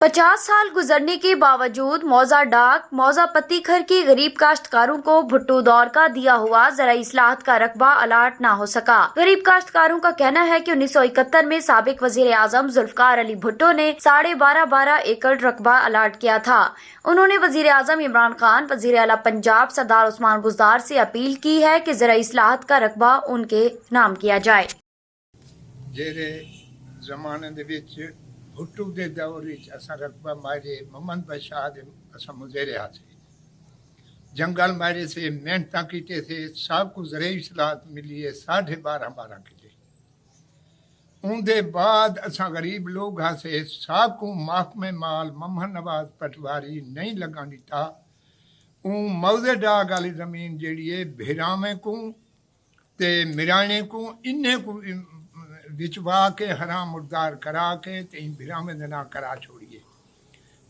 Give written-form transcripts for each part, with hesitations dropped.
50 साल गुजरने के बावजूद मौजा डाक मौजा पत्तीखर की गरीब काश्तकारों को भुट्टो दौर का दिया हुआ ज़राई इस्लाहत का रकबा अलाट ना हो सका। गरीब काश्तकारों का कहना है कि 1971 में साबिक वजीर आजम जुल्फकार अली भुट्टो ने 12.5 एकड़ रकबा अलाट किया था। उन्होंने वजीर आजम इमरान खान, वजीर आला पंजाब सरदार उस्मान बुज़दार से अपील की है कि ज़राई इस्लाहत का रकबा उनके नाम किया जाए। भुट्टो के दौर असा रकबा मारे मोहम्मद बशाह असा मुजेरे हाथे जंगल मारे से मेहनत किते थे सब को ज़राई इस्लाहत मिली है 12.5 किले। उनके बाद असा गरीब लोग हासे सब को महकमे माल मोहम्मद नवाज पटवारी नहीं लगा दिता। मौजे डाग वाली जमीन जी है भिरामे को ते मिराने को इन्ने को विचवा के हराम मुर्दार करा के तीन भिरामे ना करा छोड़िए।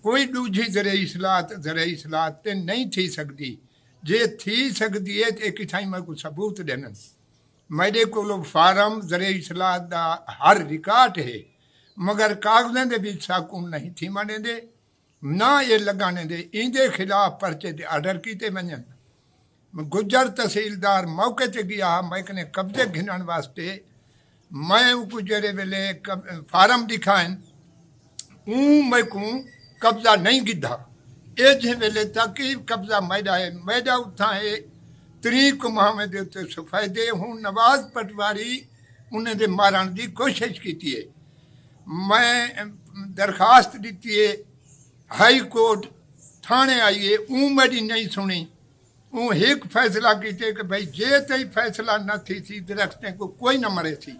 कोई दूजी ज़राई इस्लाहत नहीं थी सकती। जे थी सकती है तो एक थाई मैं को सबूत देना। मेरे को फार्म ज़राई इस्लाहत का हर रिकॉर्ड है मगर कागज़ों के बीच साकून नहीं थी मने दे ना ये लगाने दे। इनके खिलाफ परचे ते आर्डर किए वजन। गुजर तहसीलदार मौके ते गया मैं कने कब्जे घिनण वास्ते मैं गुजरे वेले फार्म दिखाएं मैं को कब्जा नहीं गिधा ए जे वेले तक कब्जा मैदा है मैदा उठा है 3 माह में दे उत्ते सफायदे हूँ नवाज पटवारी उन्हें दे मारन की कोशिश की है। मैं दरखास्त दी है हाई कोर्ट थाने आइए मेरी नहीं सुनी। एक फैसला किए कि भाई जे तई फैसला न थी सी दरख्तें को कोई न मरे सी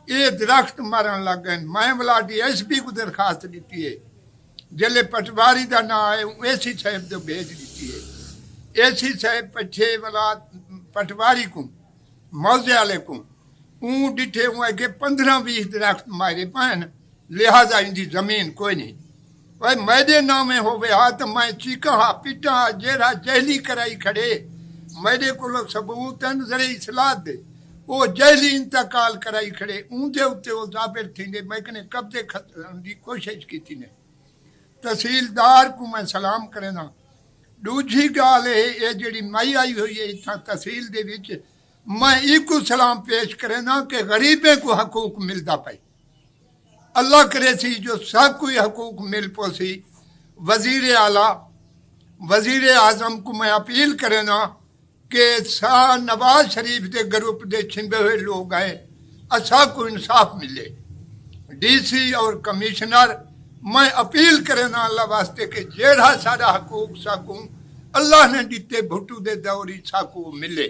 ये दरख्त मारन लग गए। मैं वाला DSP को दरखास्त दी है जल्ले पटवारी का ना आए AC साहब तो भेज दी है। AC साहब पछे वाला पटवारी को मौजे वाले को डिठे अगे 15-20 दरख्त मारे पैन लिहाजा इनकी जमीन कोई नहीं भाई मेरे नामे हो तो मैं चीका पिटा जेरा जहली कराई खड़े मेरे को सबूत ज़राई इस्लाहत दे वो जहली इंतकाल कराई खड़े ऊंधे उत्ते वो जाबिर थींदे। मैं कने कब्जे खतरन की कोशिश की थी ने तहसीलदार को मैं सलाम करेना। दूजी गाल है ये जी मई आई हुई है इतना तहसील दे विच मैं इको सलाम पेश करेना कि गरीबे को हकूक मिलता पाई। अल्लाह करे सी जो सब कोई हकूक मिल पोसी। वजीर आला वजीर आजम को मैं अपील करेना कि नवाज शरीफ के ग्रुप के छिंबे हुए लोग आए अच्छा को इंसाफ मिले। DC और कमिश्नर मैं अपील करेना अल्लाह वास्ते कि जेड़ा सारा हकूक साकू अल्लाह ने दिते भुट्टो दे दौरी साकू मिले।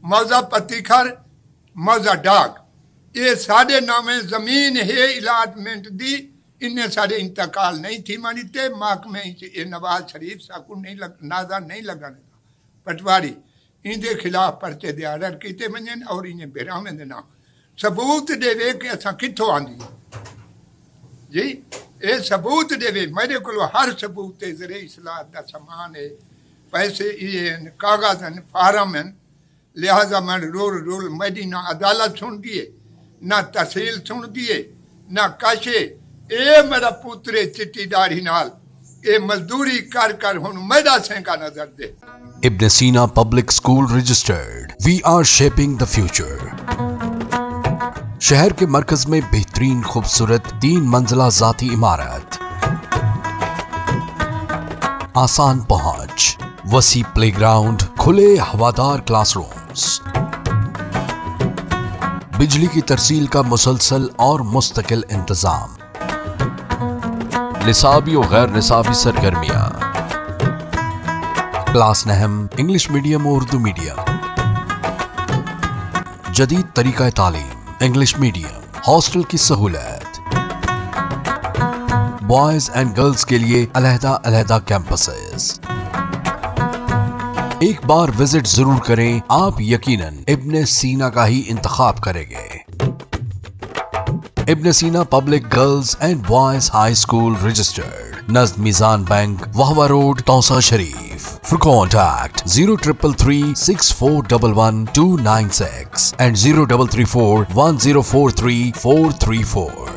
मौजा पत्तीखर मौजा डाक ये साढ़े नामे जमीन है इलाटमेंट दी इन्हें साढ़े इंतकाल नहीं थी मानीते महकमे ये नवाज शरीफ साकू नहीं नाजा नहीं लगाने पटवारी इनके खिलाफ परचे दे आर्डर किए वजन और इन्हें भिरामे देना सबूत देवे कि असा कितों आंदी जी ये सबूत देवे। मेरे को हर सबूत है ज़राई इस्लाहत का समान है पैसे ये कागज हैं फार्म हैं लिहाजा मैं रोल मेरी ना अदालत सुन दिए ना तहसील सुन दिए ना काशे ए मेरा पुत्रे चिट्टी दाढ़ी नाल ए मजदूरी कर हुन मेरा सेंका नजर दे। Ibn Sina Public School Registered. We are shaping the future. शहर के मरकज में बेहतरीन खूबसूरत 3 मंजिला जाती इमारत, आसान पहुंच, वसी प्लेग्राउंड, खुले हवादार क्लासरूम्स, बिजली की तरसील का मुसलसल और मुस्तकिल इंतजाम, निसाबी और गैर निसाबी सरगर्मियां, क्लास नहम इंग्लिश मीडियम और उर्दू मीडियम, जदीद तरीका तालीम इंग्लिश मीडियम, हॉस्टल की सहूलत, बॉयज एंड गर्ल्स के लिए अलहदा कैंपसेस। एक बार विजिट जरूर करें, आप यकीनन इब्न सीना का ही इंतखाब करेंगे। Ibn Sina public girls and boys high school registered, नज़द Meezan bank, Wahwa road, Taunsa Sharif. For contact 0333 6411 296 and 0334 1043 434.